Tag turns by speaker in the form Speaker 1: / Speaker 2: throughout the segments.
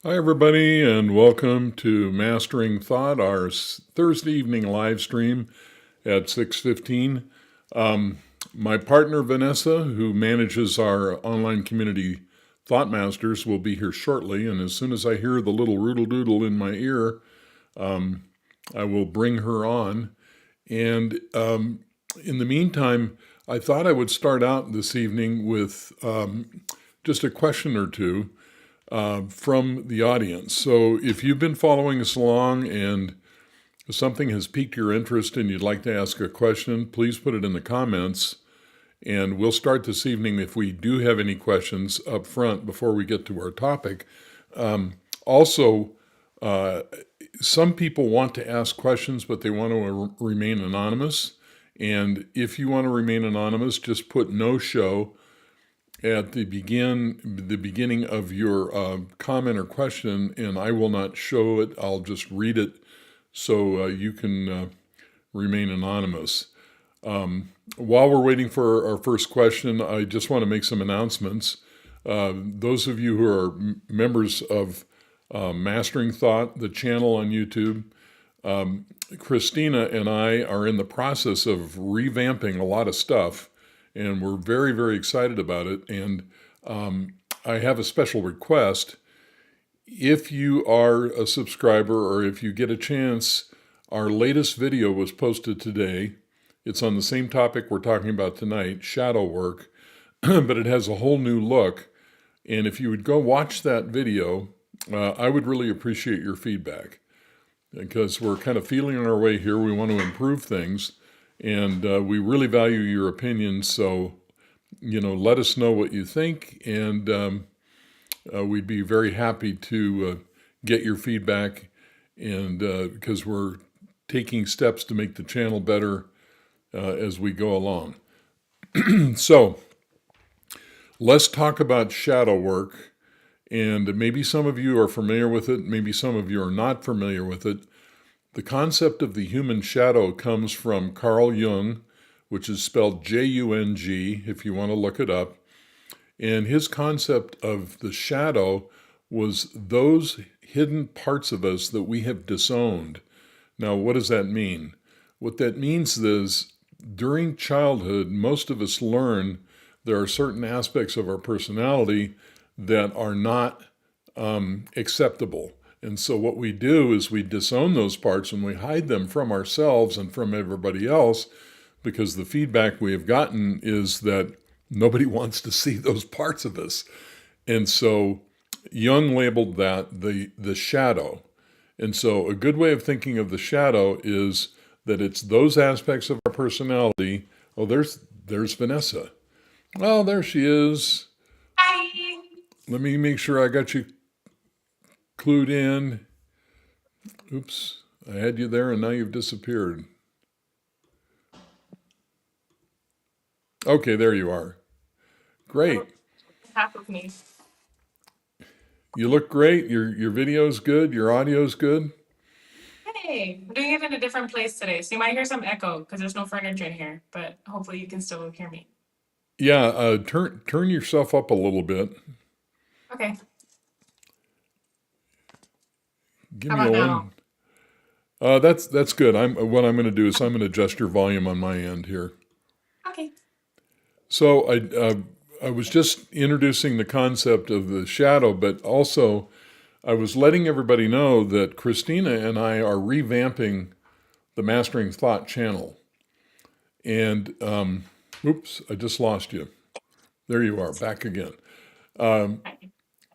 Speaker 1: Hi, everybody, and welcome to Mastering Thought, our Thursday evening live stream at 6:15. My partner, Vanessa, who manages our online community Thought Masters, will be here shortly, and as soon as I hear the little roodle-doodle in my ear, I will bring her on. And in the meantime, I thought I would start out this evening with just a question or two from the audience. So if you've been following us along and something has piqued your interest and you'd like to ask a question, please put it in the comments. And we'll start this evening if we do have any questions up front before we get to our topic. Also, some people want to ask questions, but they want to remain anonymous. And if you want to remain anonymous, just put no show at the beginning of your comment or question, and I will not show it. I'll just read it so you can remain anonymous. While we're waiting for our first question, I just want to make some announcements. Those of you who are members of Mastering Thought, the channel on YouTube, Christina and I are in the process of revamping a lot of stuff, and we're very, very excited about it. And I have a special request. If you are a subscriber or if you get a chance, our latest video was posted today. It's on the same topic we're talking about tonight, shadow work, but it has a whole new look. And if you would go watch that video, I would really appreciate your feedback because we're kind of feeling our way here. We want to improve things. And we really value your opinions, so, let us know what you think, and we'd be very happy to get your feedback, and because we're taking steps to make the channel better as we go along. So, let's talk about shadow work, and maybe some of you are familiar with it, maybe some of you are not familiar with it. The concept of the human shadow comes from Carl Jung, which is spelled J-U-N-G, if you want to look it up. And his concept of the shadow was those hidden parts of us that we have disowned. Now, what does that mean? What that means is during childhood, most of us learn there are certain aspects of our personality that are not acceptable. And so what we do is we disown those parts and we hide them from ourselves and from everybody else because the feedback we have gotten is that nobody wants to see those parts of us. And so Jung labeled that the shadow. And so a good way of thinking of the shadow is that it's those aspects of our personality. Oh, there's Vanessa. Oh, there she is.
Speaker 2: Hi.
Speaker 1: Let me make sure I got you clued in. Oops, I had you there and now you've disappeared. Okay, there you are. Great.
Speaker 2: Half of me.
Speaker 1: You look great. Your video's good. Your audio's good.
Speaker 2: Hey, I'm doing it in a different place today, so you might hear some echo because there's no furniture in here, but hopefully you can still hear me.
Speaker 1: Yeah, turn yourself up a little bit.
Speaker 2: Okay.
Speaker 1: Give
Speaker 2: How
Speaker 1: me a
Speaker 2: about
Speaker 1: one.
Speaker 2: now?
Speaker 1: That's good. What I'm going to do is I'm going to adjust your volume on my end here.
Speaker 2: Okay.
Speaker 1: So I was just introducing the concept of the shadow, but also I was letting everybody know that Christina and I are revamping the Mastering Thought channel. And, oops, I just lost you. There you are, back again.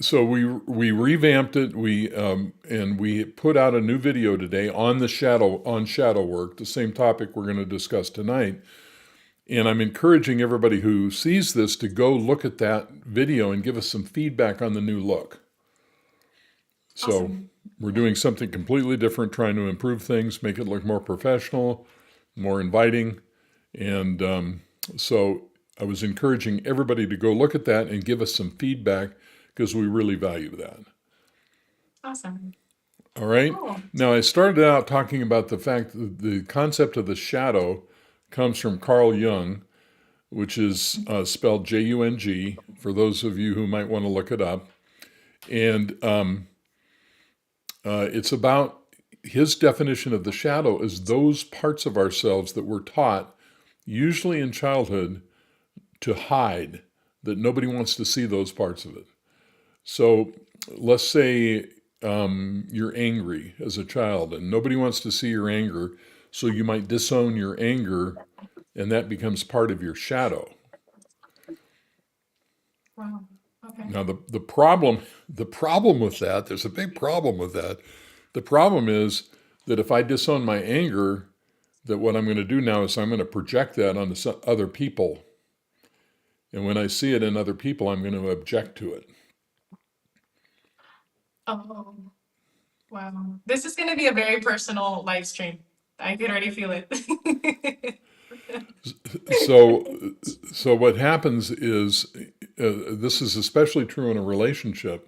Speaker 1: So we revamped it. And we put out a new video today on shadow work, the same topic we're going to discuss tonight. And I'm encouraging everybody who sees this to go look at that video and give us some feedback on the new look. So
Speaker 2: Awesome.
Speaker 1: we're doing something completely different, trying to improve things, make it look more professional, more inviting. And so I was encouraging everybody to go look at that and give us some feedback because we really value that.
Speaker 2: Awesome.
Speaker 1: All right.
Speaker 2: Cool.
Speaker 1: Now, I started out talking about the fact that the concept of the shadow comes from Carl Jung, which is spelled J-U-N-G, for those of you who might want to look it up. And It's about his definition of the shadow is those parts of ourselves that we're taught, usually in childhood, to hide, that nobody wants to see those parts of it. So let's say you're angry as a child and nobody wants to see your anger. So you might disown your anger and that becomes part of your shadow.
Speaker 2: Wow. Okay.
Speaker 1: Now the problem with that, there's a big problem with that. The problem is that if I disown my anger, that what I'm going to do now is I'm going to project that onto other people. And when I see it in other people, I'm going to object to it.
Speaker 2: Oh, wow. This is going to be a very personal live stream. I can already feel it.
Speaker 1: So, so what happens is, this is especially true in a relationship.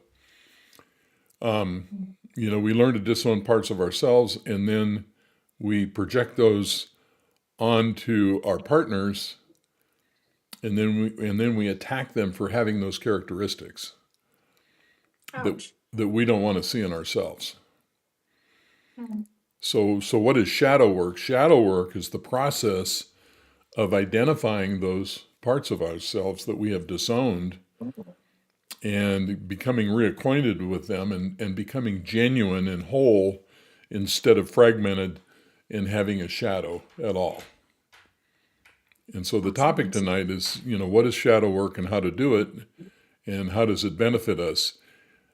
Speaker 1: We learn to disown parts of ourselves, and then we project those onto our partners, and then we attack them for having those characteristics that
Speaker 2: Ouch.
Speaker 1: that we don't want to see in ourselves.
Speaker 2: Mhm.
Speaker 1: So what is shadow work? Shadow work is the process of identifying those parts of ourselves that we have disowned and becoming reacquainted with them and becoming genuine and whole instead of fragmented and having a shadow at all. And so the topic
Speaker 2: Excellent.
Speaker 1: tonight is, what is shadow work and how to do it and how does it benefit us?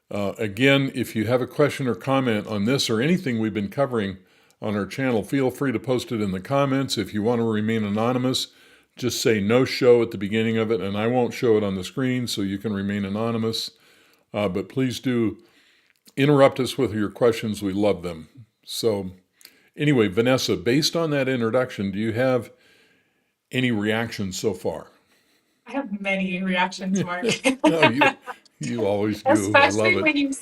Speaker 1: Again, if you have a question or comment on this or anything we've been covering on our channel, feel free to post it in the comments. If you want to remain anonymous, just say no show at the beginning of it, and I won't show it on the screen so you can remain anonymous. But please do interrupt us with your questions. We love them. So anyway, Vanessa, based on that introduction, do you have any reactions so far?
Speaker 2: I have many reactions, Mark.
Speaker 1: No, you always do. I love
Speaker 2: Especially
Speaker 1: it.
Speaker 2: when you,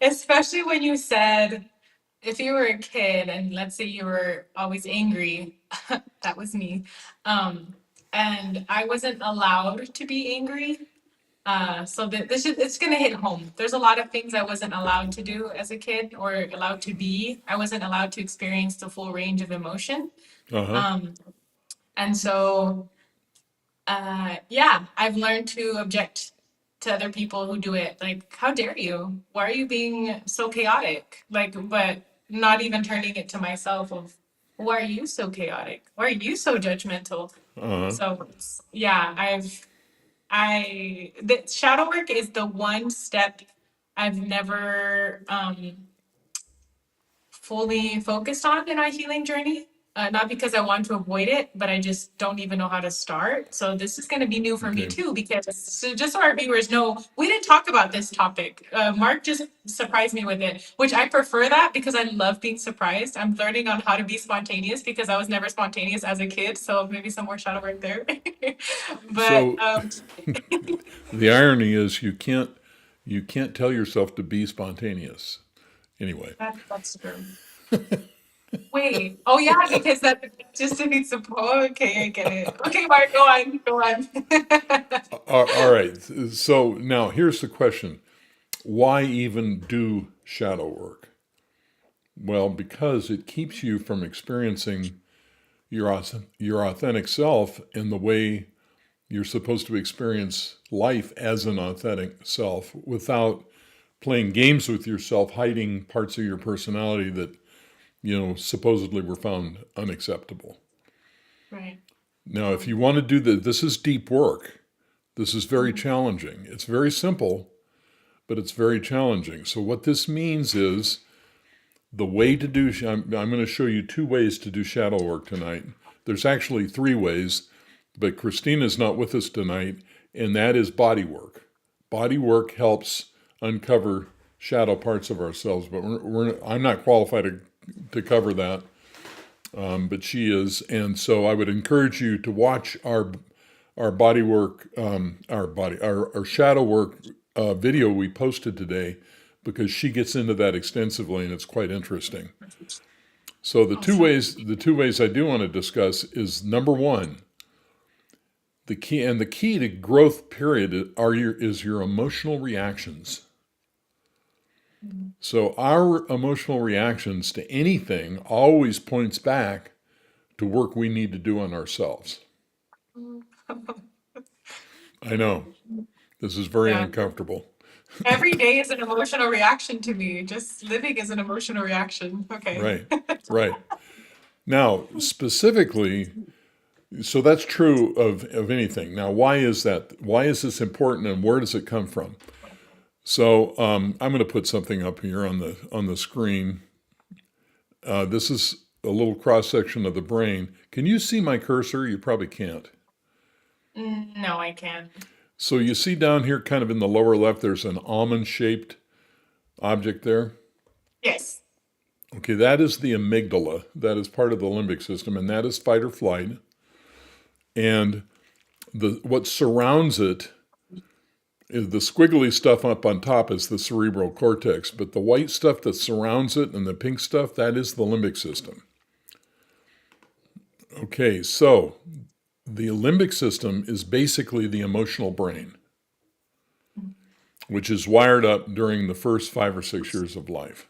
Speaker 2: especially when you said, if you were a kid and let's say you were always angry, that was me. Um, and I wasn't allowed to be angry. So it's gonna hit home. There's a lot of things I wasn't allowed to do as a kid or allowed to be. I wasn't allowed to experience the full range of emotion.
Speaker 1: Uh-huh.
Speaker 2: Um, and so yeah, I've learned to object to other people who do it. Like, how dare you? Why are you being so chaotic? Like, but not even turning it to myself of, why are you so chaotic? Why are you so judgmental?
Speaker 1: Uh-huh.
Speaker 2: So yeah, the shadow work is the one step I've never fully focused on in my healing journey. Not because I want to avoid it, but I just don't even know how to start. So this is going to be new for me
Speaker 1: Okay.
Speaker 2: too, because so just so our viewers know, we didn't talk about this topic. Mark just surprised me with it, which I prefer that because I love being surprised. I'm learning on how to be spontaneous because I was never spontaneous as a kid. So maybe some more shadow work there. But
Speaker 1: So the irony is you can't tell yourself to be spontaneous. Anyway.
Speaker 2: that's true. Wait. Oh yeah, because that just defeats the point. Okay, I get it. Okay, Mark, go on. Go on.
Speaker 1: All right. So now here's the question. Why even do shadow work? Well, because it keeps you from experiencing your authentic self in the way you're supposed to experience life as an authentic self without playing games with yourself, hiding parts of your personality that, supposedly were found unacceptable.
Speaker 2: Right.
Speaker 1: Now, if you want to do this is deep work. This is very challenging. It's very simple, but it's very challenging. So what this means is the way to do, I'm going to show you 2 ways to do shadow work tonight. There's actually 3 ways, but Christina's not with us tonight, and that is body work. Body work helps uncover shadow parts of ourselves, but I'm not qualified to cover that, but she is. And so I would encourage you to watch our body work, our shadow work video we posted today, because she gets into that extensively and it's quite interesting. So the two
Speaker 2: Awesome.
Speaker 1: ways I do want to discuss is number 1, the key to growth period is your emotional reactions. So our emotional reactions to anything always points back to work we need to do on ourselves. I know this is very
Speaker 2: Yeah.
Speaker 1: uncomfortable.
Speaker 2: Every day is an emotional reaction to me. Just living is an emotional reaction. Okay.
Speaker 1: Right, right. Now, specifically, so that's true of anything. Now, why is that? Why is this important, and where does it come from? So, I'm going to put something up here on the screen. This is a little cross section of the brain. Can you see my cursor? You probably can't.
Speaker 2: No, I can't.
Speaker 1: So you see down here, kind of in the lower left, there's an almond-shaped object there.
Speaker 2: Yes.
Speaker 1: Okay, that is the amygdala. That is part of the limbic system, and that is fight or flight. And what surrounds it is the squiggly stuff up on top is the cerebral cortex, but the white stuff that surrounds it and the pink stuff, that is the limbic system. Okay, so the limbic system is basically the emotional brain, which is wired up during the first 5 or 6 years of life.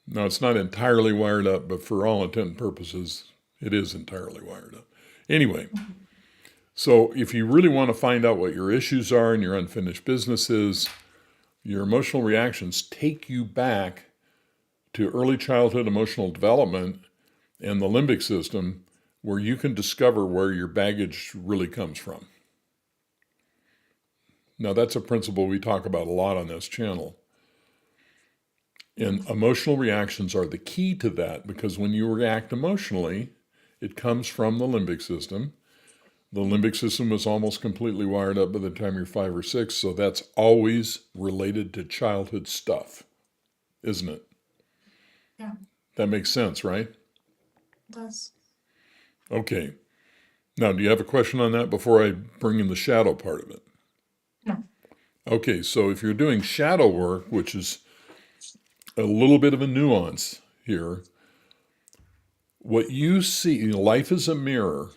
Speaker 1: Now, it's not entirely wired up, but for all intent and purposes, it is entirely wired up. Anyway, so if you really want to find out what your issues are and your unfinished business is, your emotional reactions take you back to early childhood emotional development and the limbic system, where you can discover where your baggage really comes from. Now, that's a principle we talk about a lot on this channel. And emotional reactions are the key to that, because when you react emotionally, it comes from the limbic system. The limbic system is almost completely wired up by the time you're 5 or 6, so that's always related to childhood stuff, isn't it?
Speaker 2: Yeah,
Speaker 1: That makes sense, right?
Speaker 2: it does.
Speaker 1: Okay. Now, do you have a question on that before I bring in the shadow part of it?
Speaker 2: No.
Speaker 1: Okay, so if you're doing shadow work, which is a little bit of a nuance here, what you see, life is a mirror,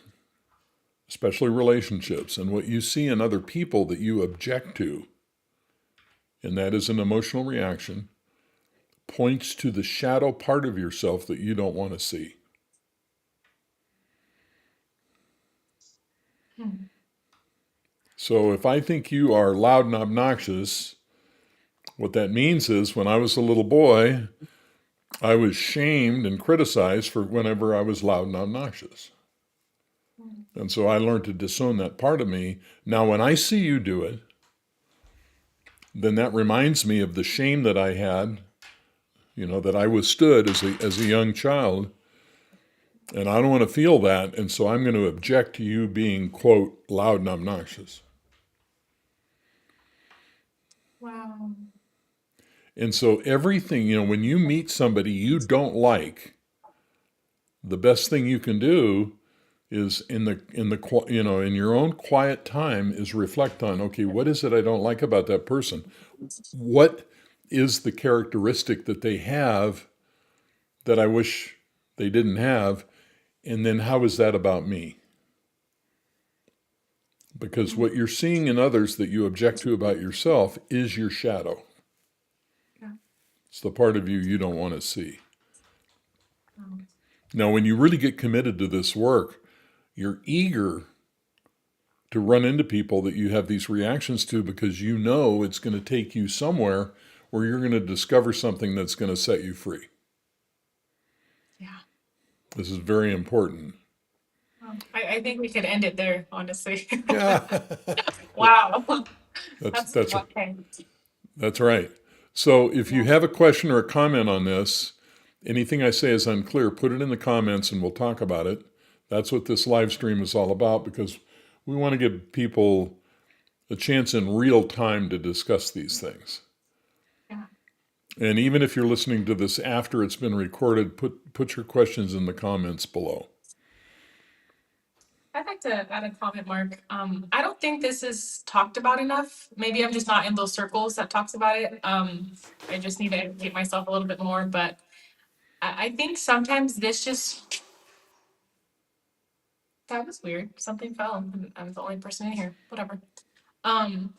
Speaker 1: especially relationships, and what you see in other people that you object to, and that is an emotional reaction, points to the shadow part of yourself that you don't want to see.
Speaker 2: Hmm.
Speaker 1: So if I think you are loud and obnoxious, what that means is when I was a little boy, I was shamed and criticized for whenever I was loud and obnoxious. And so I learned to disown that part of me. Now, when I see you do it, then that reminds me of the shame that I had, that I withstood as a young child. And I don't want to feel that. And so I'm going to object to you being, quote, loud and obnoxious.
Speaker 2: Wow.
Speaker 1: And so everything, when you meet somebody you don't like, the best thing you can do is in your own quiet time is reflect on, okay, what is it I don't like about that person? What is the characteristic that they have that I wish they didn't have? And then how is that about me? Because what you're seeing in others that you object to about yourself is your shadow.
Speaker 2: Yeah.
Speaker 1: It's the part of you you don't want to see. Now, when you really get committed to this work, you're eager to run into people that you have these reactions to, because you know it's going to take you somewhere where you're going to discover something that's going to set you free.
Speaker 2: Yeah.
Speaker 1: This is very important.
Speaker 2: I think we could end it there, honestly.
Speaker 1: Yeah,
Speaker 2: Wow.
Speaker 1: that's
Speaker 2: That's
Speaker 1: that's
Speaker 2: okay.
Speaker 1: that's right. So if you
Speaker 2: Yeah.
Speaker 1: have a question or a comment on this, anything I say is unclear, put it in the comments and we'll talk about it. That's what this live stream is all about, because we want to give people a chance in real time to discuss these things.
Speaker 2: Yeah.
Speaker 1: And even if you're listening to this after it's been recorded, put your questions in the comments below.
Speaker 2: I'd like to add a comment, Mark. I don't think this is talked about enough. Maybe I'm just not in those circles that talks about it. I just need to educate myself a little bit more. But I think sometimes this just that was weird. Something fell. I'm the only person in here. Whatever. Um,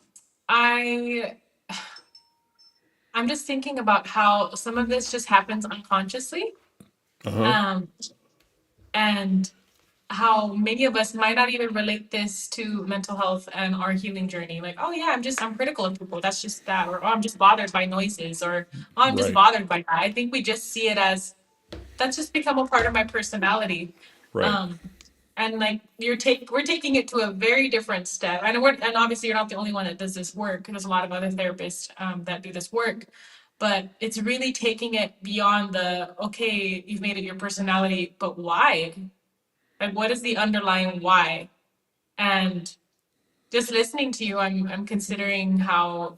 Speaker 2: I I'm just thinking about how some of this just happens unconsciously.
Speaker 1: Uh-huh.
Speaker 2: Um, and how many of us might not even relate this to mental health and our healing journey. Like, oh yeah, I'm critical of people. That's just that. Or oh, I'm just bothered by noises. Or oh, I'm just
Speaker 1: Right.
Speaker 2: bothered by that. I think we just see it as that's just become a part of my personality.
Speaker 1: Right.
Speaker 2: Um, and like we're taking it to a very different step. And obviously you're not the only one that does this work. There's a lot of other therapists that do this work. But it's really taking it beyond the okay, you've made it your personality, but why? Like, what is the underlying why? And just listening to you, I'm considering how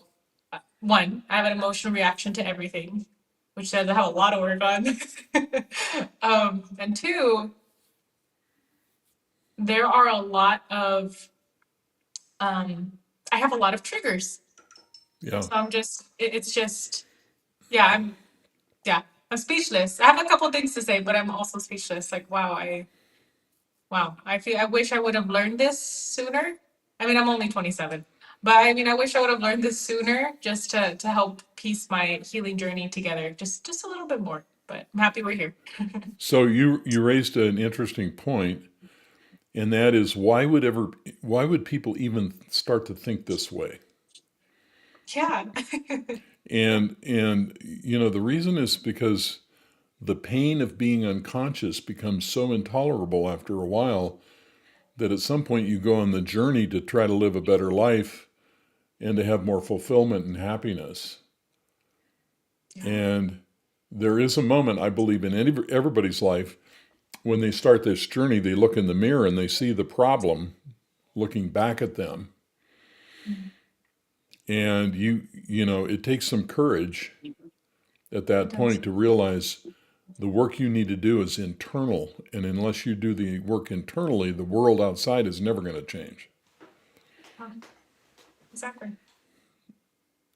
Speaker 2: one, I have an emotional reaction to everything, which says I have a lot of work on. And two, there are a lot of I have a lot of triggers.
Speaker 1: Yeah.
Speaker 2: So it's just yeah, I'm speechless. I have a couple things to say, but I'm also speechless. Like wow, I wish I would have learned this sooner. I mean, I'm only 27, but I mean, I wish I would have learned this sooner just to help piece my healing journey together just a little bit more. But I'm happy we're here.
Speaker 1: So you raised an interesting point, and that is why would people even start to think this way?
Speaker 2: Yeah.
Speaker 1: And the reason is because the pain of being unconscious becomes so intolerable after a while that at some point you go on the journey to try to live a better life and to have more fulfillment and happiness.
Speaker 2: Yeah.
Speaker 1: And there is a moment, I believe, in everybody's life when they start this journey, they look in the mirror and they see the problem looking back at them.
Speaker 2: Mhm.
Speaker 1: And it takes some courage at
Speaker 2: It
Speaker 1: that
Speaker 2: does.
Speaker 1: point to realize the work you need to do is internal. And unless you do the work internally, the world outside is never going to change.
Speaker 2: Exactly.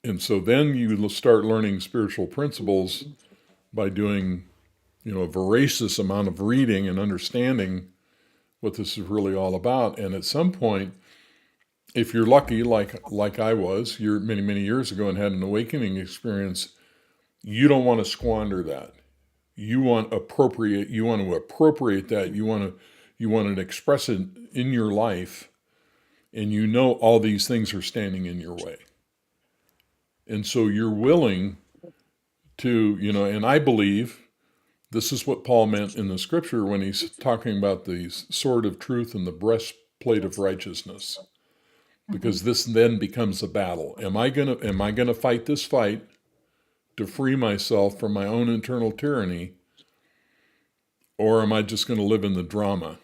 Speaker 1: And so then you start learning spiritual principles by doing, a voracious amount of reading and understanding what this is really all about. And at some point, if you're lucky, like I was, you're many years ago and had an awakening experience, you don't want to squander that. You want to appropriate that. You want to express it in your life, and all these things are standing in your way. And so you're willing to, and I believe this is what Paul meant in the scripture when he's talking about the sword of truth and the breastplate of righteousness.
Speaker 2: Mhm.
Speaker 1: Because this then becomes a battle. Am I gonna fight this fight to free myself from my own internal tyranny, or am I just going to live in the drama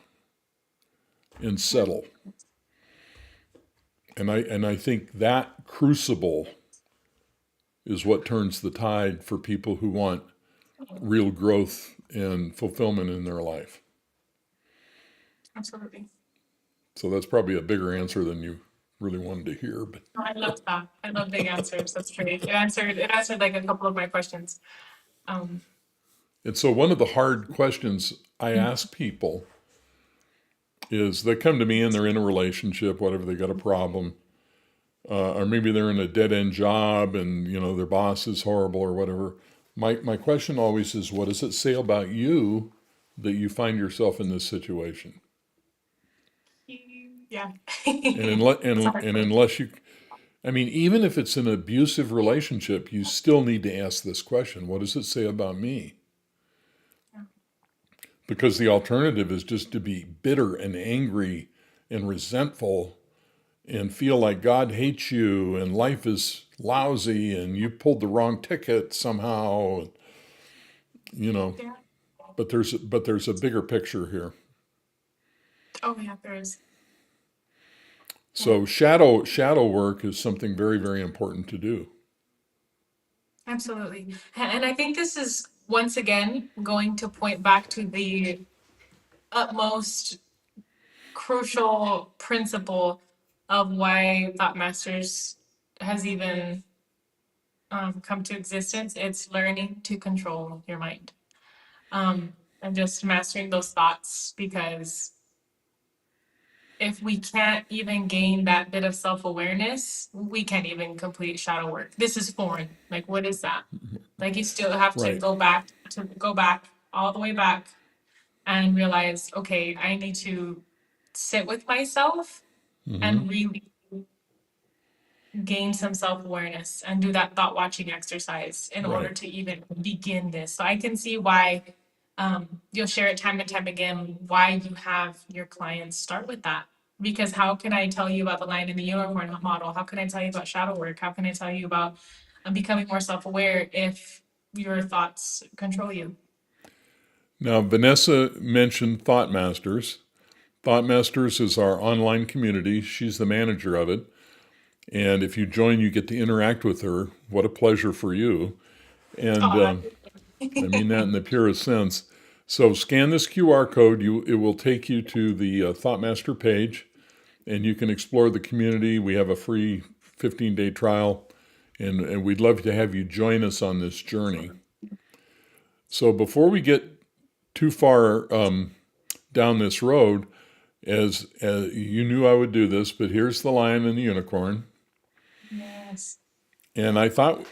Speaker 1: and
Speaker 2: Yeah.
Speaker 1: settle? And I think that crucible is what turns the tide for people who want real growth and fulfillment in their life.
Speaker 2: Absolutely.
Speaker 1: So that's probably a bigger answer than you really wanted to hear. But
Speaker 2: No, I love that. I love big answers. That's great. It answered like a couple of my questions. Um,
Speaker 1: and so one of the hard questions I ask people is they come to me and they're in a relationship, whatever, they got a problem, or maybe they're in a dead end job and their boss is horrible or whatever. My question always is, what does it say about you that you find yourself in this situation?
Speaker 2: yeah.
Speaker 1: And unless
Speaker 2: It's a
Speaker 1: and,
Speaker 2: hard
Speaker 1: and
Speaker 2: one.
Speaker 1: unless you, I mean, even if it's an abusive relationship, you still need to ask this question: what does it say about me?
Speaker 2: Yeah.
Speaker 1: Because the alternative is just to be bitter and angry and resentful and feel like God hates you and life is lousy and you pulled the wrong ticket somehow, you know.
Speaker 2: Yeah.
Speaker 1: But there's a bigger picture here.
Speaker 2: Oh yeah, there is. Yeah.
Speaker 1: So shadow work is something very important to do.
Speaker 2: Absolutely. And I think this is once again going to point back to the utmost crucial principle of why Thought Masters has even come to existence. It's learning to control your mind, and just mastering those thoughts because if we can't even gain that bit of self-awareness, we can't even complete shadow work. This is foreign. Like, what is that? Like, you still have to
Speaker 1: Right.
Speaker 2: go back all the way back and realize, okay, I need to sit with myself
Speaker 1: Hmm.
Speaker 2: and really gain some self-awareness and do that thought watching exercise in order
Speaker 1: Right.
Speaker 2: to even begin this. So I can see why you'll share it time and time again, why you have your clients start with that. Because how can I tell you about the lion and the unicorn model? How can I tell you about shadow work? How can I tell you about becoming more self-aware if your thoughts control you?
Speaker 1: Now, Vanessa mentioned Thought Masters. Thought Masters is our online community. She's the manager of it. And if you join, you get to interact with her. What a pleasure for you. And
Speaker 2: Oh,
Speaker 1: I mean that in the purest sense. So scan this QR code. It will take you to the Thoughtmaster page, and you can explore the community. We have a free 15-day trial, and we'd love to have you join us on this journey. So before we get too far down this road, as you knew I would do this, but here's the lion and the unicorn.
Speaker 2: yes.
Speaker 1: And I thought,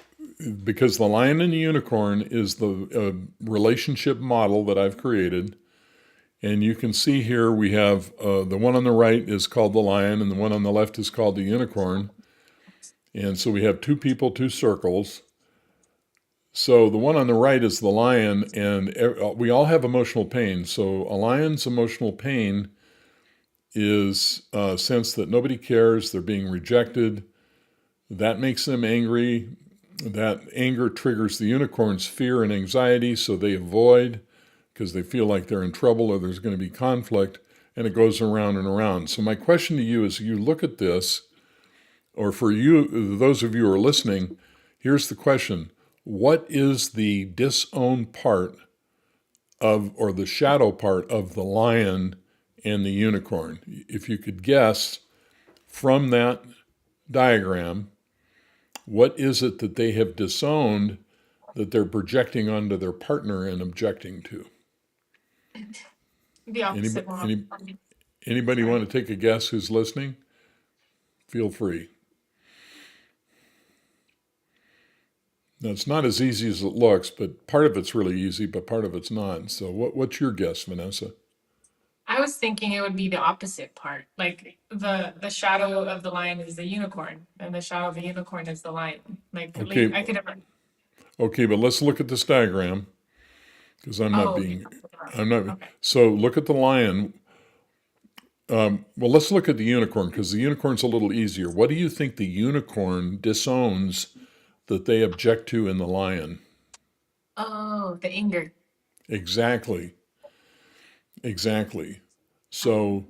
Speaker 1: because the lion and the unicorn is the relationship model that I've created, and you can see here we have the one on the right is called the lion, and the one on the left is called the unicorn. And so we have two people, two circles. So the one on the right is the lion, and we all have emotional pain. So a lion's emotional pain is a sense that nobody cares, they're being rejected. That makes them angry. That anger triggers the unicorn's fear and anxiety, so they avoid because they feel like they're in trouble or there's going to be conflict, and it goes around and around. So my question to you is, you look at this, or for you, those of you who are listening, here's the question. What is the disowned part of, or the shadow part of the lion and the unicorn? If you could guess from that diagram, what is it that they have disowned that they're projecting onto their partner and objecting to?
Speaker 2: The
Speaker 1: Anybody,
Speaker 2: opposite one.
Speaker 1: anybody
Speaker 2: Sorry.
Speaker 1: want to take a guess who's listening? Feel free. Now, it's not as easy as it looks, but part of it's really easy, but part of it's not. So what's your guess, Vanessa?
Speaker 2: I was thinking it would be the opposite part. Like the shadow of the lion is the unicorn, and the shadow of the unicorn is the lion.
Speaker 1: Okay,
Speaker 2: I could have.
Speaker 1: okay, but let's look at this diagram because
Speaker 2: Oh,
Speaker 1: I'm not.
Speaker 2: okay.
Speaker 1: So look at the lion. Well, let's look at the unicorn because the unicorn's a little easier. What do you think the unicorn disowns that they object to in the lion?
Speaker 2: Oh, the anger.
Speaker 1: Exactly, exactly. So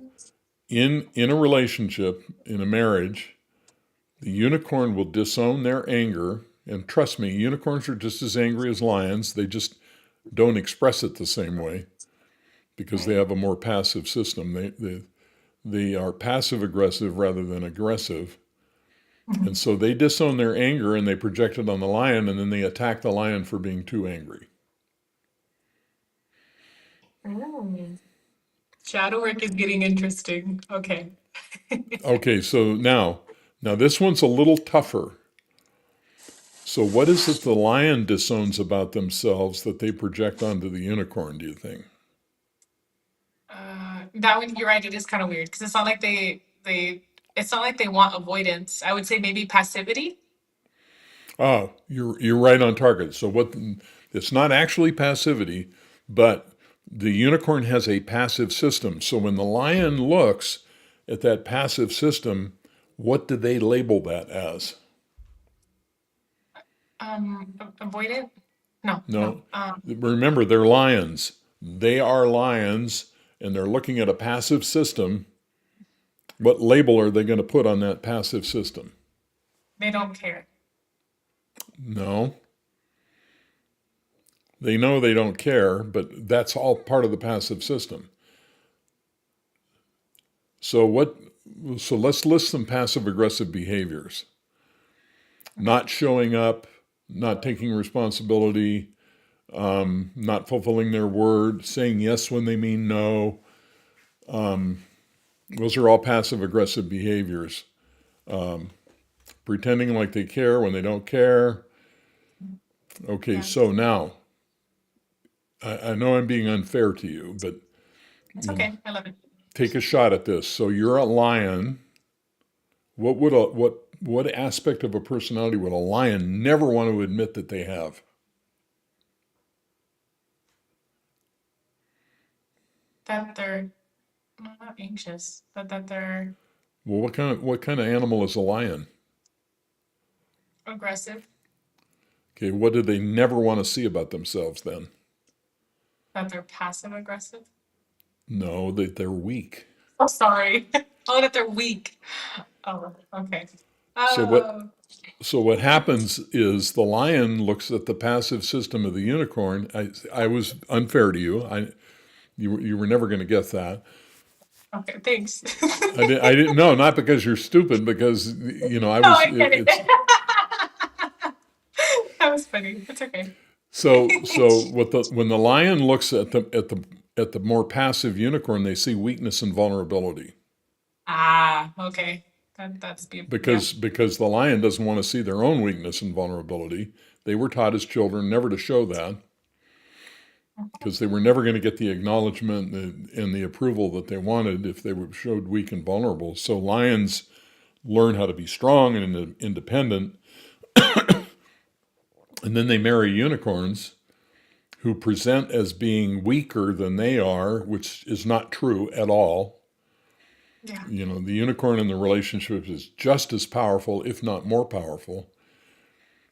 Speaker 1: in a relationship, in a marriage, the unicorn will disown their anger. And trust me, unicorns are just as angry as lions. They just don't express it the same way because they
Speaker 2: Right.
Speaker 1: have a more passive system. They are passive aggressive rather than aggressive. And
Speaker 2: Mhm.
Speaker 1: so they disown their anger and they project it on the lion, and then they attack the lion for being too angry.
Speaker 2: Mm. Shadow work is getting interesting. Okay.
Speaker 1: Okay, so now this one's a little tougher. So what is it the lion disowns about themselves that they project onto the unicorn, do you think?
Speaker 2: That one, you're right. It is kind of weird because it's not like they. It's not like they want avoidance. I would say maybe passivity.
Speaker 1: Oh, you're right on target. So what it's not actually passivity, but the unicorn has a passive system. So when the lion looks at that passive system, what do they label that as?
Speaker 2: Avoidant. No, no.
Speaker 1: No. Remember, they're lions. They are lions and they're looking at a passive system. What label are they going to put on that passive system?
Speaker 2: They don't care.
Speaker 1: No. They know they don't care, but that's all part of the passive system. So what so let's list some passive aggressive behaviors. Not showing up, not taking responsibility, not fulfilling their word, saying yes when they mean no, Those are all passive aggressive behaviors. Pretending like they care when they don't care. Okay,
Speaker 2: Yeah.
Speaker 1: so now I know I'm being unfair to you, but
Speaker 2: It's
Speaker 1: you know,
Speaker 2: okay. I love it.
Speaker 1: take a shot at this. So you're a lion. What aspect of a personality would a lion never want to admit that they have?
Speaker 2: That they're not anxious, but that they're
Speaker 1: Well, what kind of animal is a lion?
Speaker 2: aggressive,
Speaker 1: Okay, what do they never want to see about themselves then?
Speaker 2: that they're passive aggressive.
Speaker 1: No, that they're weak.
Speaker 2: Oh, sorry. Oh, that they're weak. Oh, okay.
Speaker 1: So what
Speaker 2: Oh,
Speaker 1: so what happens is the lion looks at the passive system of the unicorn. I was unfair to you. You were never going to get that.
Speaker 2: okay. Thanks.
Speaker 1: I didn't know, not because you're stupid, because I
Speaker 2: No,
Speaker 1: was
Speaker 2: I get it.
Speaker 1: it's
Speaker 2: That was funny. It's okay.
Speaker 1: so when the lion looks at the more passive unicorn, they see weakness and vulnerability.
Speaker 2: Ah, okay. That's beautiful. Yeah.
Speaker 1: Because the lion doesn't want to see their own weakness and vulnerability. They were taught as children never to show that, because they were never going to get the acknowledgement and the approval that they wanted if they were showed weak and vulnerable. So lions learn how to be strong and independent, and then they marry unicorns who present as being weaker than they are, which is not true at all.
Speaker 2: Yeah.
Speaker 1: The unicorn in the relationship is just as powerful, if not more powerful.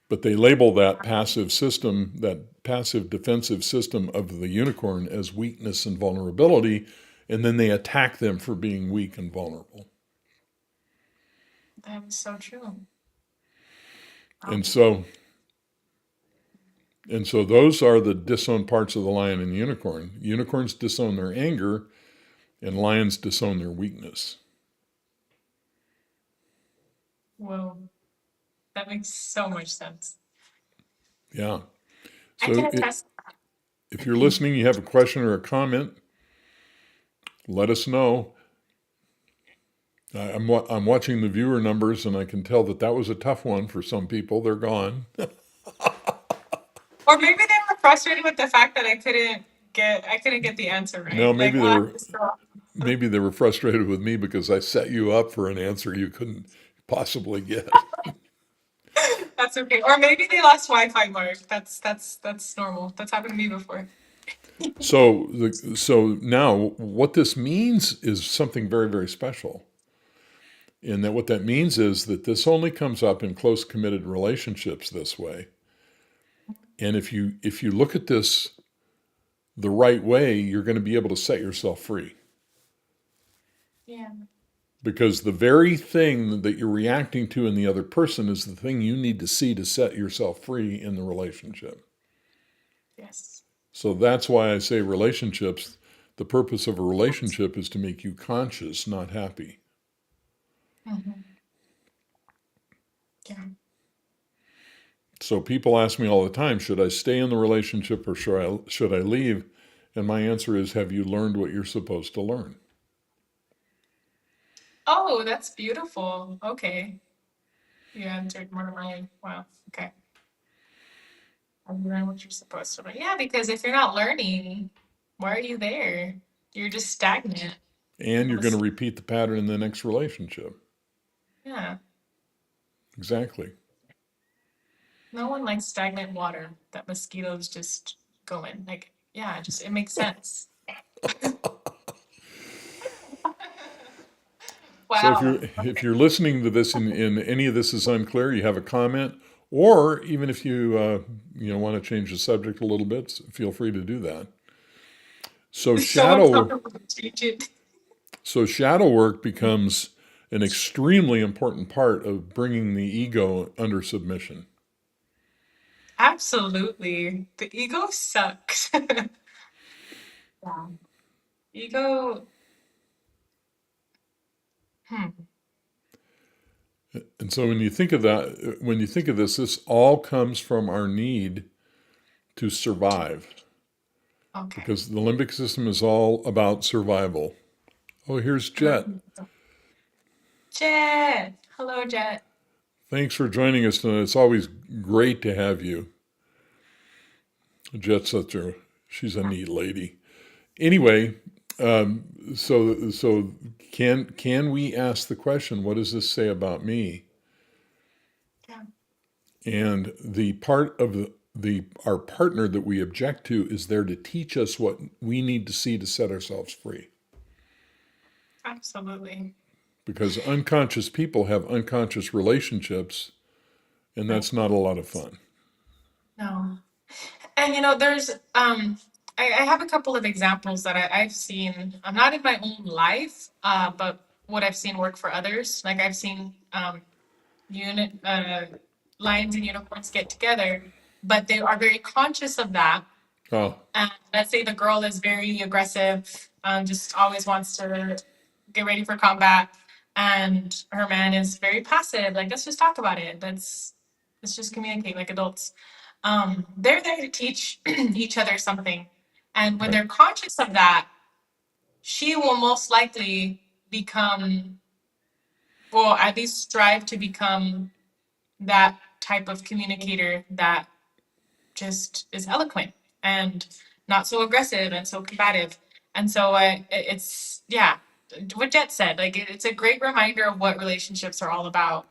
Speaker 1: But they label that passive defensive system of the unicorn as weakness and vulnerability, and then they attack them for being weak and vulnerable.
Speaker 2: That is so true.
Speaker 1: And so those are the disowned parts of the lion and the unicorn. Unicorns disown their anger, and lions disown their weakness.
Speaker 2: Whoa. That makes so much sense.
Speaker 1: Yeah.
Speaker 2: I can
Speaker 1: So
Speaker 2: attest.
Speaker 1: if you're listening, you have a question or a comment, let us know. I'm watching the viewer numbers, and I can tell that was a tough one for some people. They're gone.
Speaker 2: Or maybe they were frustrated with the fact that I couldn't get the answer
Speaker 1: No,
Speaker 2: right. Like,
Speaker 1: maybe they were frustrated with me because I set you up for an answer you couldn't possibly get.
Speaker 2: that's okay. Or maybe they lost Wi-Fi, Mark. That's normal. That's happened to me before.
Speaker 1: So now what this means is something very, very special. And that what that means is that this only comes up in close committed relationships this way. And if you look at this the right way, you're going to be able to set yourself free.
Speaker 2: Yeah.
Speaker 1: Because the very thing that you're reacting to in the other person is the thing you need to see to set yourself free in the relationship.
Speaker 2: Yes.
Speaker 1: So that's why I say relationships, the purpose of a relationship is to make you conscious, not happy.
Speaker 2: Mm-hmm. Yeah.
Speaker 1: So people ask me all the time, should I stay in the relationship or should I leave? And my answer is, have you learned what you're supposed to learn?
Speaker 2: Oh, that's beautiful. Okay. You answered one of my, wow. Okay. I've learned what you're supposed to learn. Yeah, because if you're not learning, why are you there? You're just stagnant.
Speaker 1: And you're going to repeat the pattern in the next relationship.
Speaker 2: Yeah.
Speaker 1: Exactly.
Speaker 2: No one likes stagnant water that mosquitoes just go in. Like, yeah, it makes sense.
Speaker 1: So
Speaker 2: Wow.
Speaker 1: if you're listening to this and any of this is unclear, you have a comment, or even if you want to change the subject a little bit, feel free to do that. So
Speaker 2: It's so uncomfortable to change it.
Speaker 1: So shadow work becomes an extremely important part of bringing the ego under submission.
Speaker 2: Absolutely. The ego sucks. Yeah. Ego. Hmm.
Speaker 1: And so when you think of this, this all comes from our need to survive.
Speaker 2: Okay.
Speaker 1: Because the limbic system is all about survival. Oh, here's Jet.
Speaker 2: Jet. Hello, Jet.
Speaker 1: Thanks for joining us tonight. It's always great to have you. Jet's she's a neat lady. Anyway, so can we ask the question, what does this say about me?
Speaker 2: Yeah,
Speaker 1: And the part of the our partner that we object to is there to teach us what we need to see to set ourselves free.
Speaker 2: absolutely.
Speaker 1: Because unconscious people have unconscious relationships, and
Speaker 2: Right.
Speaker 1: that's not a lot of fun.
Speaker 2: No. And there's I have a couple of examples that I've seen. I'm not in my own life, but what I've seen work for others. Like I've seen unit lions and unicorns get together, but they are very conscious of that.
Speaker 1: Oh,
Speaker 2: And let's say the girl is very aggressive, just always wants to get ready for combat, and her man is very passive. Like, let's just talk about it. Let's just communicate like adults. They're there to teach each other something, and when
Speaker 1: right.
Speaker 2: they're conscious of that, she will most likely become, well, at least strive to become that type of communicator that just is eloquent and not so aggressive and so combative. And so it's, yeah, what Jet said, like it's a great reminder of what relationships are all about.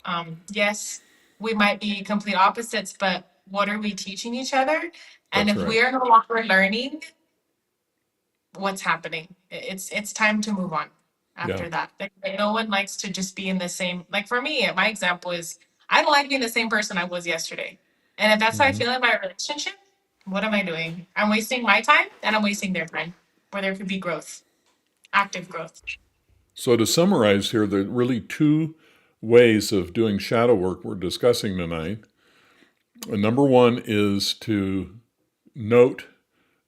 Speaker 2: Yes, we might be complete opposites, but what are we teaching each other? And
Speaker 1: That's
Speaker 2: if
Speaker 1: right.
Speaker 2: we are no longer learning, what's happening? It's time to move on
Speaker 1: Yeah.
Speaker 2: after that. Like, no one likes to just be in the same. Like for me, my example is I don't like being the same person I was yesterday. And if that's how I
Speaker 1: Hmm.
Speaker 2: feel in my relationship, what am I doing? I'm wasting my time and I'm wasting their time. Where there could be growth, active growth.
Speaker 1: So to summarize here, there are really two ways of doing shadow work we're discussing tonight. Number one is to note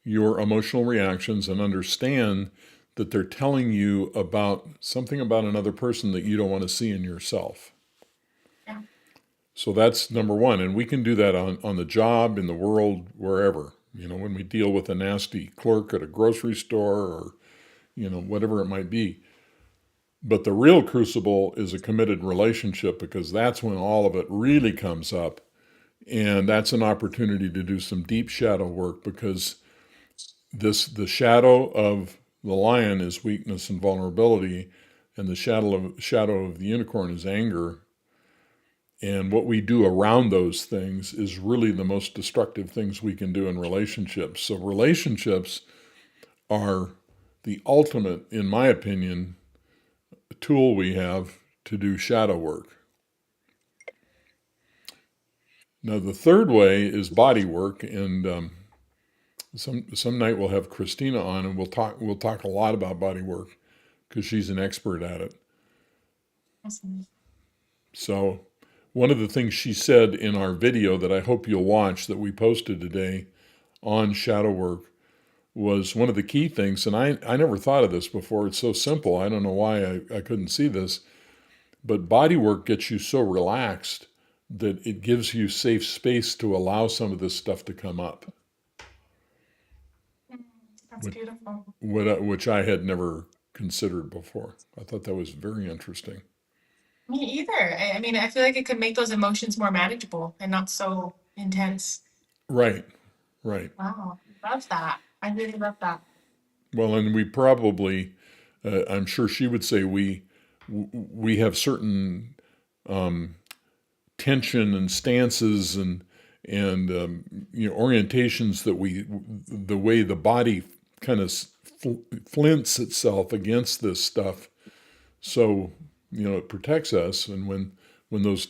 Speaker 1: your emotional reactions and understand that they're telling you about something about another person that you don't want to see in yourself.
Speaker 2: Yeah.
Speaker 1: So that's number one. And we can do that on the job, in the world, wherever. When we deal with a nasty clerk at a grocery store or, whatever it might be. But the real crucible is a committed relationship because that's when all of it really comes up. And that's an opportunity to do some deep shadow work because the shadow of the lion is weakness and vulnerability, and the shadow of the unicorn is anger. And what we do around those things is really the most destructive things we can do in relationships. So relationships are the ultimate, in my opinion, tool we have to do shadow work. Now, the third way is body work, and some night we'll have Christina on, and we'll talk a lot about body work because she's an expert at it.
Speaker 2: Awesome.
Speaker 1: So, one of the things she said in our video that I hope you'll watch that we posted today on shadow work was one of the key things, and I never thought of this before. It's so simple. I don't know why I couldn't see this, but body work gets you so relaxed that it gives you safe space to allow some of this stuff to come up,
Speaker 2: Mm, that's
Speaker 1: which,
Speaker 2: beautiful.
Speaker 1: which I had never considered before. I thought that was very interesting.
Speaker 2: Me either. I mean, I feel like it could make those emotions more manageable and not so intense.
Speaker 1: Right, right.
Speaker 2: Wow. Love that. I really love that.
Speaker 1: Well, and we probably, I'm sure she would say we have certain um, tension and stances and orientations that the way the body kind of flints itself against this stuff, so it protects us. And when those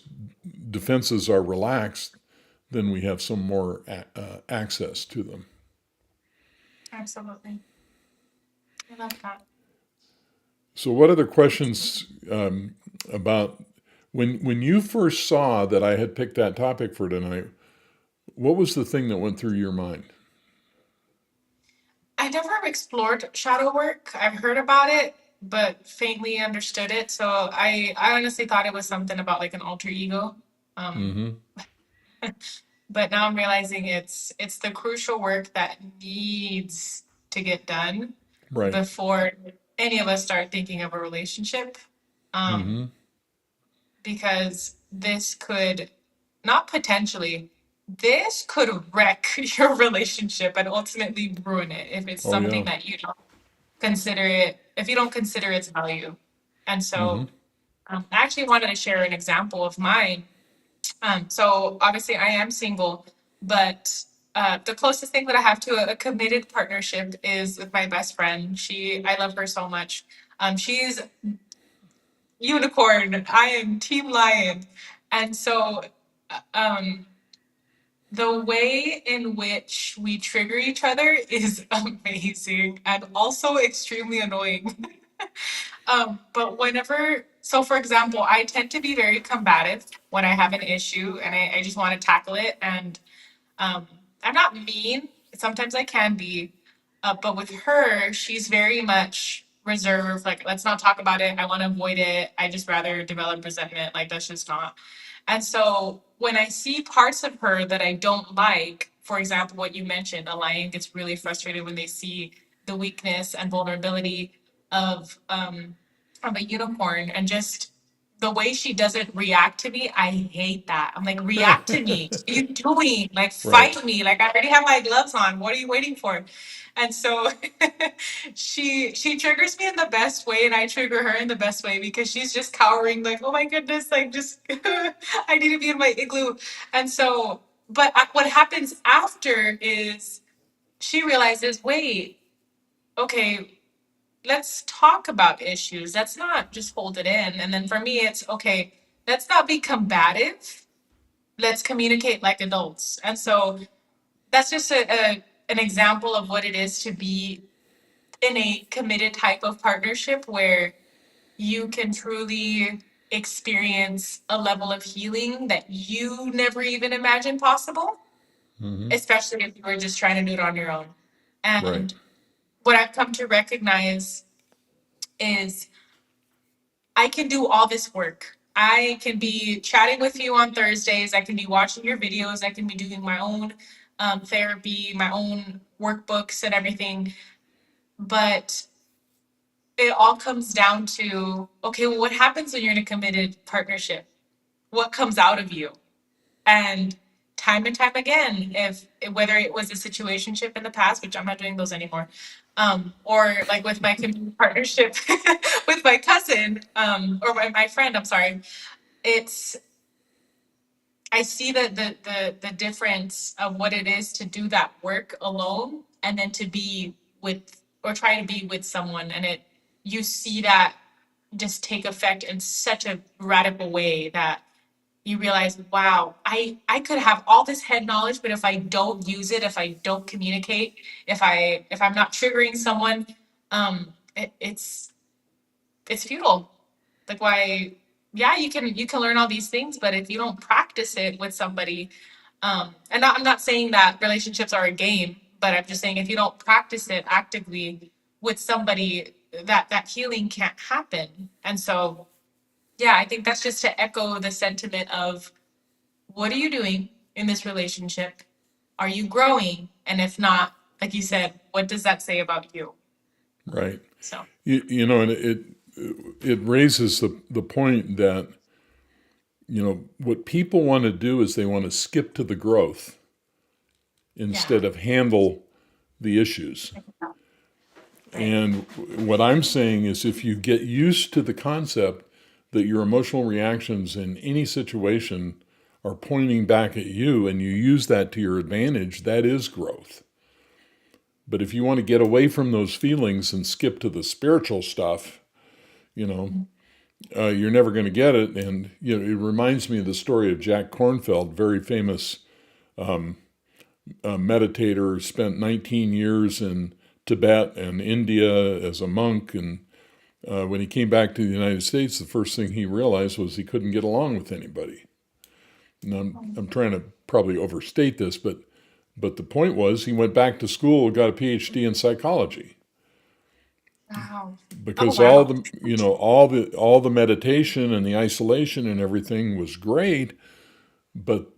Speaker 1: defenses are relaxed, then we have some more access to them.
Speaker 2: Absolutely. I love that.
Speaker 1: So, what other questions about when you first saw that I had picked that topic for tonight? What was the thing that went through your mind?
Speaker 2: I never explored shadow work. I've heard about it, but faintly understood it. So I honestly thought it was something about like an alter ego. Um,
Speaker 1: Hmm.
Speaker 2: but now I'm realizing it's the crucial work that needs to get done
Speaker 1: Right.
Speaker 2: before any of us start thinking of a relationship, um,
Speaker 1: Mm-hmm.
Speaker 2: because this could, not potentially, this could wreck your relationship and ultimately ruin it if it's
Speaker 1: Oh
Speaker 2: something
Speaker 1: yeah.
Speaker 2: that you don't consider it, if you don't consider its value. And
Speaker 1: Mm-hmm.
Speaker 2: so I actually wanted to share an example of mine. So obviously I am single, but the closest thing that I have to a committed partnership is with my best friend. I love her so much. She's unicorn. I am team lion. And so, um, the way in which we trigger each other is amazing and also extremely annoying. But so for example, I tend to be very combative when I have an issue and I just want to tackle it. And um, I'm not mean. Sometimes I can be, but with her, she's very much reserved. Like, let's not talk about it. I want to avoid it. I just rather develop resentment. Like, that's just not. And so when I see parts of her that I don't like, for example, what you mentioned, a lion gets really frustrated when they see the weakness and vulnerability of a unicorn, and just the way she doesn't react to me, I hate that. I'm like, react to me. What are you doing? Like,
Speaker 1: Right.
Speaker 2: fight me. Like, I already have my gloves on. What are you waiting for? And so she triggers me in the best way, and I trigger her in the best way because she's just cowering, like, oh my goodness, like just I need to be in my igloo. And so, but what happens after is she realizes, wait, okay, let's talk about issues. Let's not just hold it in. And then for me, it's okay, let's not be combative. Let's communicate like adults. And so that's just an example of what it is to be in a committed type of partnership where you can truly experience a level of healing that you never even imagined possible,
Speaker 1: Mm-hmm.
Speaker 2: especially if you were just trying to do it on your own.
Speaker 1: Right.
Speaker 2: And what I've come to recognize is I can do all this work. I can be chatting with you on Thursdays. I can be watching your videos. I can be doing my own therapy, my own workbooks, and everything. But it all comes down to, okay, well, what happens when you're in a committed partnership? What comes out of you? And time again, if whether it was a situationship in the past, which I'm not doing those anymore, or like with my partnership with my cousin, or my friend, I'm sorry, it's I see the difference of what it is to do that work alone and then to be with or try to be with someone, and it you see that just take effect in such a radical way that you realize, wow, I could have all this head knowledge, but if I don't use it, if I don't communicate, if I'm not triggering someone, it's futile. Like, why? Yeah, you can learn all these things, but if you don't practice it with somebody, I'm not saying that relationships are a game, but I'm just saying if you don't practice it actively with somebody, that healing can't happen. And so, yeah, I think that's just to echo the sentiment of, what are you doing in this relationship? Are you growing? And if not, like you said, what does that say about you?
Speaker 1: Right.
Speaker 2: So,
Speaker 1: And it raises the point that what people want to do is they want to skip to the growth
Speaker 2: yeah.
Speaker 1: instead of handle the issues. And what I'm saying is, if you get used to the concept that your emotional reactions in any situation are pointing back at you and you use that to your advantage, that is growth. But if you want to get away from those feelings and skip to the spiritual stuff, you know, you're never going to get it. And it reminds me of the story of Jack Kornfield, very famous meditator, spent 19 years in Tibet and India as a monk. And when he came back to the United States, the first thing he realized was he couldn't get along with anybody. And I'm trying to probably overstate this, but the point was he went back to school, got a PhD in psychology,
Speaker 2: Wow. Oh,
Speaker 1: because
Speaker 2: wow.
Speaker 1: all the meditation and the isolation and everything was great, but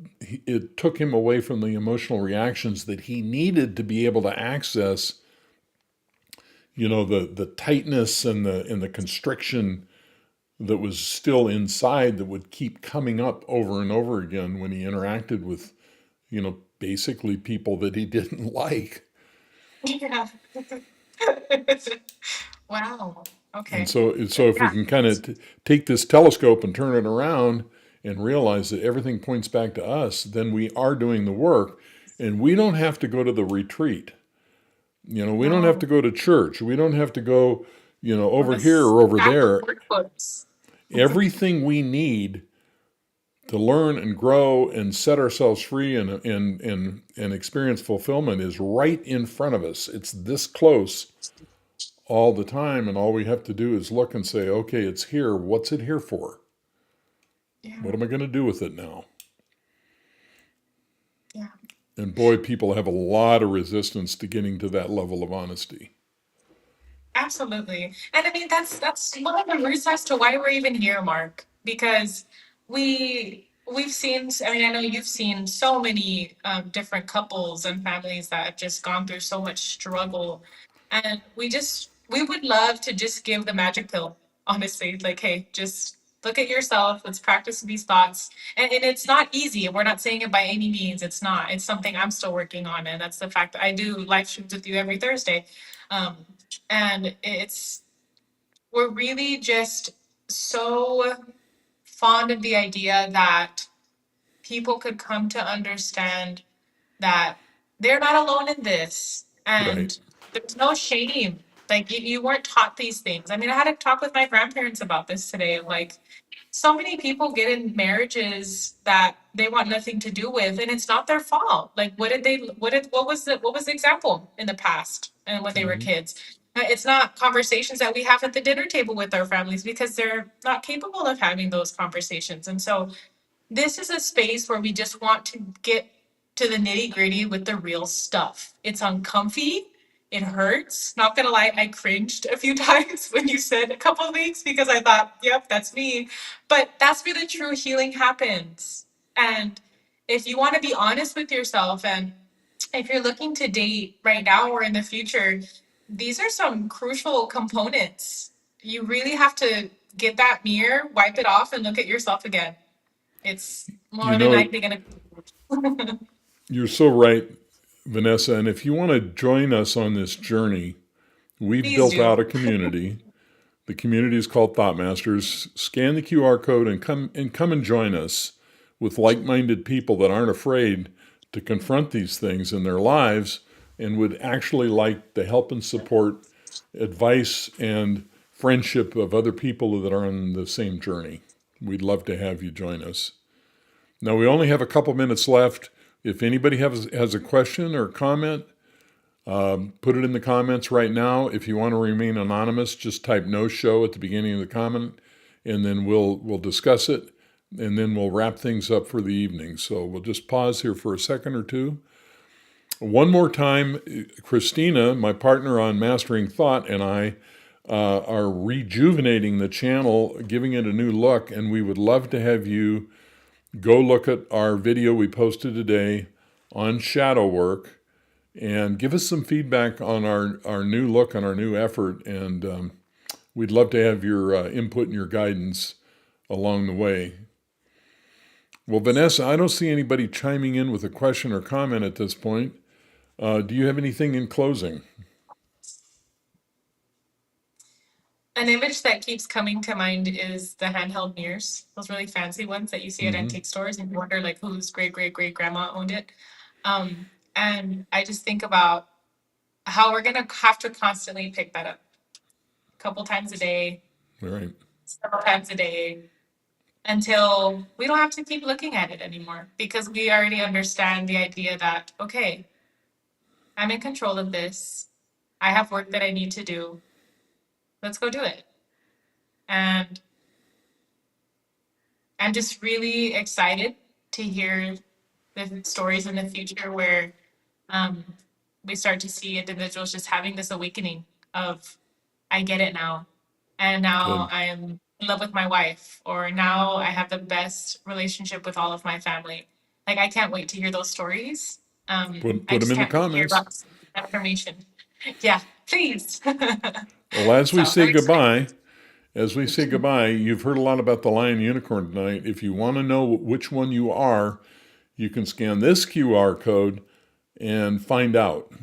Speaker 1: it took him away from the emotional reactions that he needed to be able to access the tightness and the constriction that was still inside that would keep coming up over and over again when he interacted with, basically people that he didn't like.
Speaker 2: Yeah. Wow.
Speaker 1: And
Speaker 2: Okay.
Speaker 1: so if we
Speaker 2: Yeah.
Speaker 1: can kind of take this telescope and turn it around and realize that everything points back to us, then we are doing the work. And we don't have to go to the retreat. We don't have to
Speaker 2: No.
Speaker 1: go to church. We don't have to go,
Speaker 2: Or
Speaker 1: over
Speaker 2: the
Speaker 1: here or over
Speaker 2: stack of
Speaker 1: there.
Speaker 2: workbooks.
Speaker 1: Everything we need to learn and grow and set ourselves free and experience fulfillment is right in front of us. It's this close all the time. And all we have to do is look and say, okay, it's here. What's it here for?
Speaker 2: Yeah.
Speaker 1: What am I going to do with it now?
Speaker 2: Yeah.
Speaker 1: And boy, people have a lot of resistance to getting to that level of honesty.
Speaker 2: Absolutely. And I mean that's one of the roots as to why we're even here, Mark. Because we've seen, I mean, I know you've seen so many different couples and families that have just gone through so much struggle. And we would love to just give the magic pill, honestly. Like, hey, just look at yourself, let's practice these thoughts. And it's not easy. We're not saying it by any means. It's not. It's something I'm still working on. And that's the fact that I do live streams with you every Thursday. Um, and we're really just so fond of the idea that people could come to understand that they're not alone in this,
Speaker 1: Right.
Speaker 2: and there's no shame. Like, you weren't taught these things. I mean, I had a talk with my grandparents about this today. Like, so many people get in marriages that they want nothing to do with, and it's not their fault. Like, what was the example in the past and when they were
Speaker 1: Mm-hmm.
Speaker 2: kids? It's not conversations that we have at the dinner table with our families because they're not capable of having those conversations. And so this is a space where we just want to get to the nitty gritty with the real stuff. It's uncomfy. It hurts. Not gonna lie, I cringed a few times when you said a couple of weeks because I thought, yep, that's me. But that's where the true healing happens. And if you want to be honest with yourself, and if you're looking to date right now or in the future, these are some crucial components. You really have to get that mirror, wipe it off, and look at yourself again. It's
Speaker 1: You
Speaker 2: more than
Speaker 1: know,
Speaker 2: likely going to.
Speaker 1: you're so right, Vanessa. And if you want to join us on this journey, we've
Speaker 2: Please
Speaker 1: built out
Speaker 2: do.
Speaker 1: a community. The community is called Thought Masters. Scan the QR code and come and join us with like-minded people that aren't afraid to confront these things in their lives and would actually like the help and support, advice, and friendship of other people that are on the same journey. We'd love to have you join us. Now, we only have a couple minutes left. If anybody has a question or comment, put it in the comments right now. If you want to remain anonymous, just type "no show" at the beginning of the comment, and then we'll discuss it, and then we'll wrap things up for the evening. So we'll just pause here for a second or two. One more time, Christina, my partner on Mastering Thought, and I are rejuvenating the channel, giving it a new look, and we would love to have you go look at our video we posted today on shadow work and give us some feedback on our new look, on our new effort. And we'd love to have your input and your guidance along the way. Well, Vanessa, I don't see anybody chiming in with a question or comment at this point. Do you have anything in closing?
Speaker 2: An image that keeps coming to mind is the handheld mirrors, those really fancy ones that you see at
Speaker 1: Mm-hmm.
Speaker 2: antique stores, and you wonder like whose great great great grandma owned it. And I just think about how we're gonna have to constantly pick that up a couple times a day,
Speaker 1: All right.
Speaker 2: several times a day, until we don't have to keep looking at it anymore because we already understand the idea that, okay, I'm in control of this. I have work that I need to do. Let's go do it. And I'm just really excited to hear the stories in the future where um, we start to see individuals just having this awakening of, I get it now. And now
Speaker 1: Good.
Speaker 2: I'm in love with my wife, or now I have the best relationship with all of my family. Like, I can't wait to hear those stories.
Speaker 1: Put
Speaker 2: I
Speaker 1: them
Speaker 2: just
Speaker 1: in the
Speaker 2: can't wait to hear
Speaker 1: comments.
Speaker 2: about this information. Yeah, please.
Speaker 1: Well, as we
Speaker 2: So
Speaker 1: say
Speaker 2: I'm excited.
Speaker 1: goodbye, you've heard a lot about the lion unicorn tonight. If you want to know which one you are, you can scan this QR code and find out.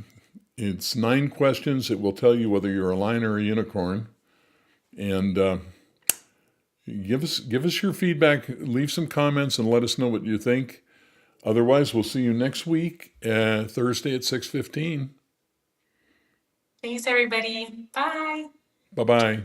Speaker 1: It's 9 questions. It will tell you whether you're a lion or a unicorn. And give us your feedback. Leave some comments and let us know what you think. Otherwise, we'll see you next week, Thursday at 6:15.
Speaker 2: Thanks, everybody. Bye.
Speaker 1: Bye-bye.